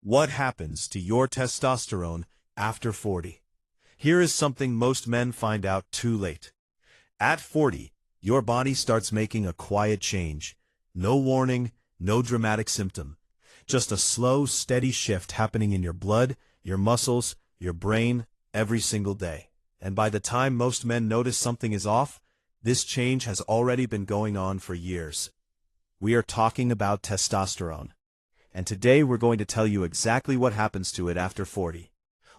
What happens to your testosterone after 40? Here is something most men find out too late. At 40, your body starts making a quiet change. No warning, no dramatic symptom. Just a slow, steady shift happening in your blood, your muscles, your brain, every single day. And by the time most men notice something is off, this change has already been going on for years. We are talking about testosterone. And today we're going to tell you exactly what happens to it after 40,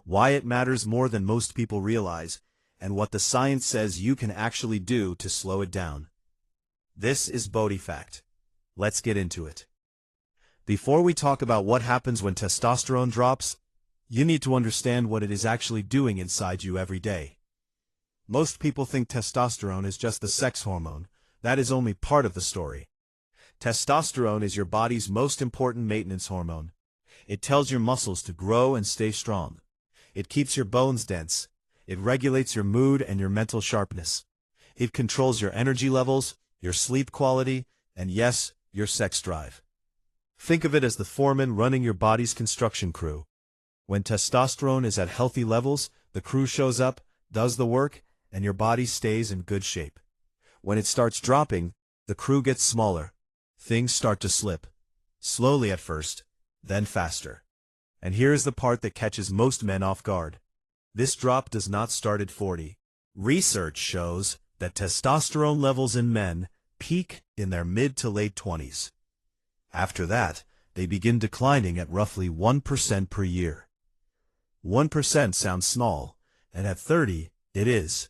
why it matters more than most people realize, and what the science says you can actually do to slow it down. This is BodiFact. Let's get into it. Before we talk about what happens when testosterone drops, you need to understand what it is actually doing inside you every day. Most people think testosterone is just the sex hormone. That is only part of the story. Testosterone is your body's most important maintenance hormone. It tells your muscles to grow and stay strong. It keeps your bones dense. It regulates your mood and your mental sharpness. It controls your energy levels, your sleep quality, and yes, your sex drive. Think of it as the foreman running your body's construction crew. When testosterone is at healthy levels, the crew shows up, does the work, and your body stays in good shape. When it starts dropping, the crew gets smaller. Things start to slip. Slowly at first, then faster. And here's the part that catches most men off guard. This drop does not start at 40. Research shows that testosterone levels in men peak in their mid to late 20s. After that, they begin declining at roughly 1% per year. 1% sounds small, and at 30, it is.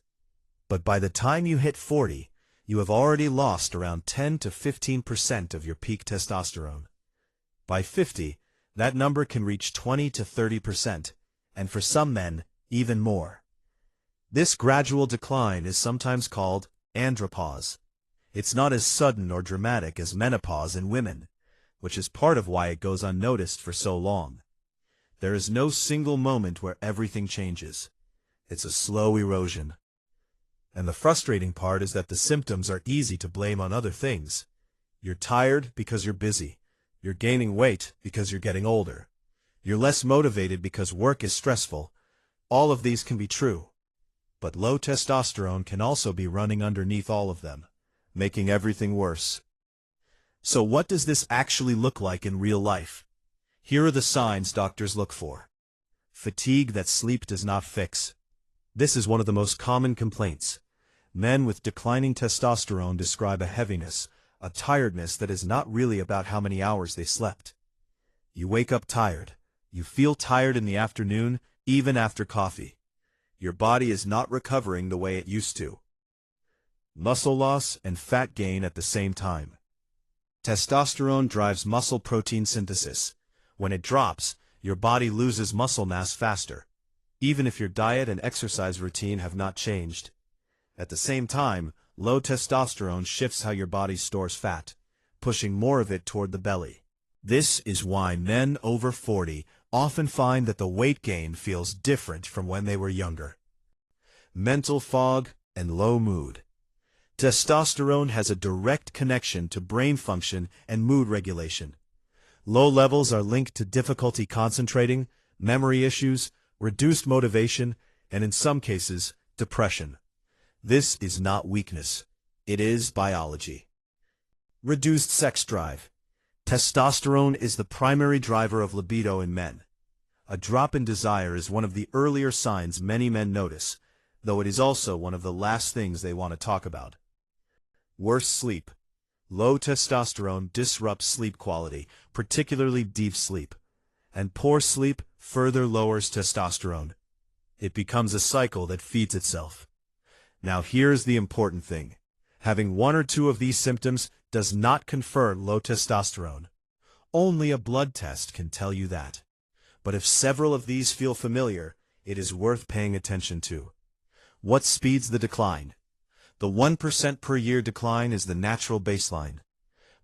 But by the time you hit 40, you have already lost around 10 to 15% of your peak testosterone. By 50, that number can reach 20 to 30%, and for some men, even more. This gradual decline is sometimes called andropause. It's not as sudden or dramatic as menopause in women, which is part of why it goes unnoticed for so long. There is no single moment where everything changes. It's a slow erosion. And the frustrating part is that the symptoms are easy to blame on other things. You're tired because you're busy. You're gaining weight because you're getting older. You're less motivated because work is stressful. All of these can be true. But low testosterone can also be running underneath all of them, making everything worse. So what does this actually look like in real life? Here are the signs doctors look for. Fatigue that sleep does not fix. This is one of the most common complaints. Men with declining testosterone describe a heaviness, a tiredness that is not really about how many hours they slept. You wake up tired. You feel tired in the afternoon, even after coffee. Your body is not recovering the way it used to. Muscle loss and fat gain at the same time. Testosterone drives muscle protein synthesis. When it drops, your body loses muscle mass faster, even if your diet and exercise routine have not changed. At the same time, low testosterone shifts how your body stores fat, pushing more of it toward the belly. This is why men over 40 often find that the weight gain feels different from when they were younger. Mental fog and low mood. Testosterone has a direct connection to brain function and mood regulation. Low levels are linked to difficulty concentrating, memory issues, reduced motivation, and in some cases, depression. This is not weakness. It is biology. Reduced sex drive. Testosterone is the primary driver of libido in men. A drop in desire is one of the earlier signs many men notice, though it is also one of the last things they want to talk about. Worse sleep. Low testosterone disrupts sleep quality, particularly deep sleep. And poor sleep further lowers testosterone. It becomes a cycle that feeds itself. Now here's the important thing. Having one or two of these symptoms does not confer low testosterone. Only a blood test can tell you that. But if several of these feel familiar, it is worth paying attention to. What speeds the decline? The 1% per year decline is the natural baseline.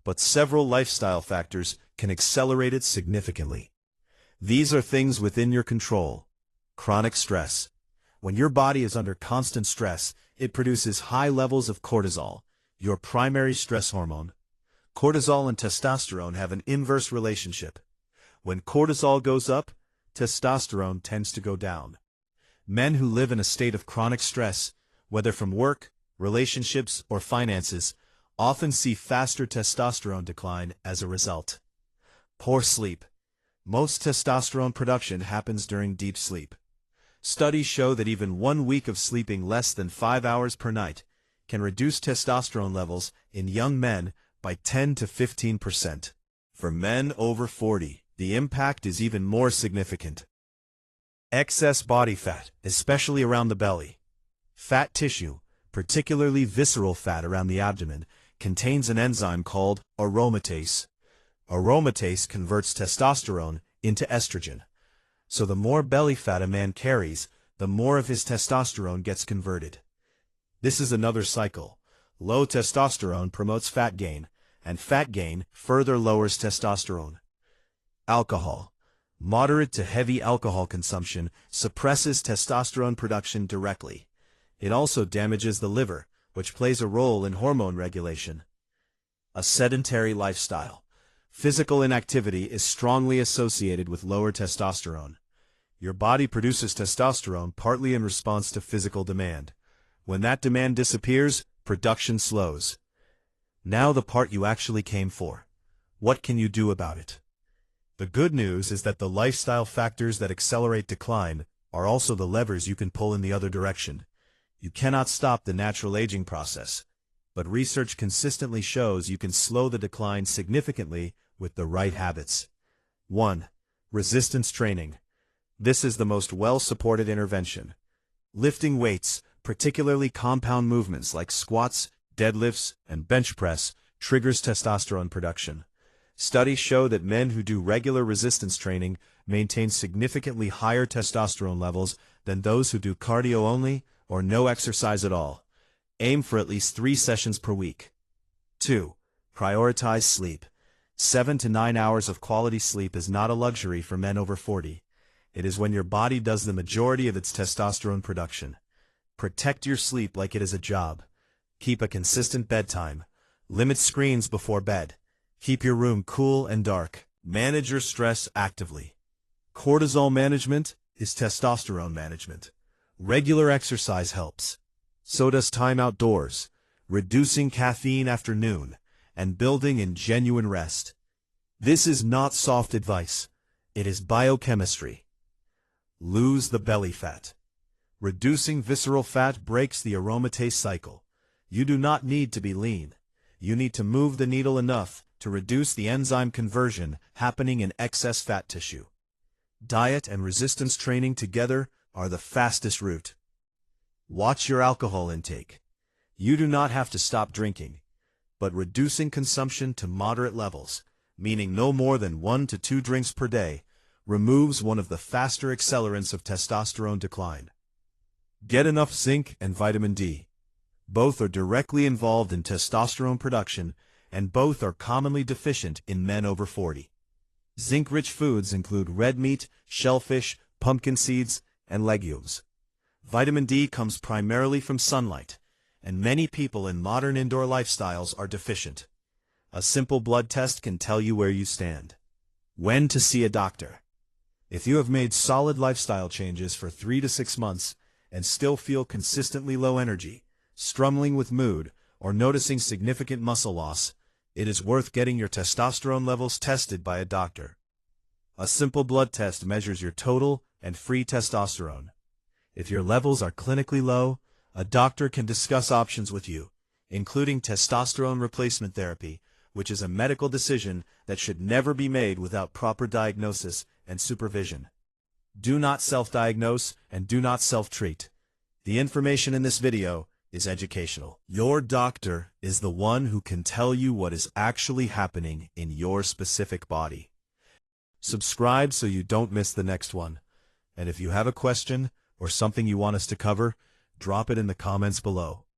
But several lifestyle factors can accelerate it significantly. These are things within your control. Chronic stress. When your body is under constant stress, it produces high levels of cortisol, your primary stress hormone. Cortisol and testosterone have an inverse relationship. When cortisol goes up, testosterone tends to go down. Men who live in a state of chronic stress, whether from work, relationships, or finances, often see faster testosterone decline as a result. Poor sleep. Most testosterone production happens during deep sleep. Studies show that even 1 week of sleeping less than 5 hours per night can reduce testosterone levels in young men by 10 to 15%. For men over 40, the impact is even more significant. Excess body fat, especially around the belly. Fat tissue, particularly visceral fat around the abdomen, contains an enzyme called aromatase. Aromatase converts testosterone into estrogen. So the more belly fat a man carries, the more of his testosterone gets converted. This is another cycle. Low testosterone promotes fat gain, and fat gain further lowers testosterone. Alcohol. Moderate to heavy alcohol consumption suppresses testosterone production directly. It also damages the liver, which plays a role in hormone regulation. A sedentary lifestyle. Physical inactivity is strongly associated with lower testosterone. Your body produces testosterone partly in response to physical demand. When that demand disappears, production slows. Now the part you actually came for. What can you do about it? The good news is that the lifestyle factors that accelerate decline are also the levers you can pull in the other direction. You cannot stop the natural aging process, but research consistently shows you can slow the decline significantly with the right habits. 1. Resistance training. This is the most well-supported intervention. Lifting weights, particularly compound movements like squats, deadlifts, and bench press, triggers testosterone production. Studies show that men who do regular resistance training maintain significantly higher testosterone levels than those who do cardio only or no exercise at all. Aim for at least 3 sessions per week. 2. Prioritize sleep. 7 to 9 hours of quality sleep is not a luxury for men over 40. It is when your body does the majority of its testosterone production. Protect your sleep like it is a job. Keep a consistent bedtime. Limit screens before bed. Keep your room cool and dark. Manage your stress actively. Cortisol management is testosterone management. Regular exercise helps. So does time outdoors, reducing caffeine after noon, and building in genuine rest. This is not soft advice. It is biochemistry. Lose the belly fat. Reducing visceral fat breaks the aromatase cycle. You do not need to be lean. You need to move the needle enough to reduce the enzyme conversion happening in excess fat tissue. Diet and resistance training together are the fastest route. Watch your alcohol intake. You do not have to stop drinking, but reducing consumption to moderate levels, meaning no more than 1 to 2 drinks per day, removes one of the faster accelerants of testosterone decline. Get enough zinc and vitamin D. Both are directly involved in testosterone production, and both are commonly deficient in men over 40. Zinc-rich foods include red meat, shellfish, pumpkin seeds, and legumes. Vitamin D comes primarily from sunlight, and many people in modern indoor lifestyles are deficient. A simple blood test can tell you where you stand. When to see a doctor. If you have made solid lifestyle changes for 3 to 6 months and still feel consistently low energy, struggling with mood, or noticing significant muscle loss, it is worth getting your testosterone levels tested by a doctor. A simple blood test measures your total and free testosterone. If your levels are clinically low, a doctor can discuss options with you, including testosterone replacement therapy, which is a medical decision that should never be made without proper diagnosis and supervision. Do not self-diagnose and do not self-treat. The information in this video is educational. Your doctor is the one who can tell you what is actually happening in your specific body. Subscribe so you don't miss the next one. And if you have a question or something you want us to cover, drop it in the comments below.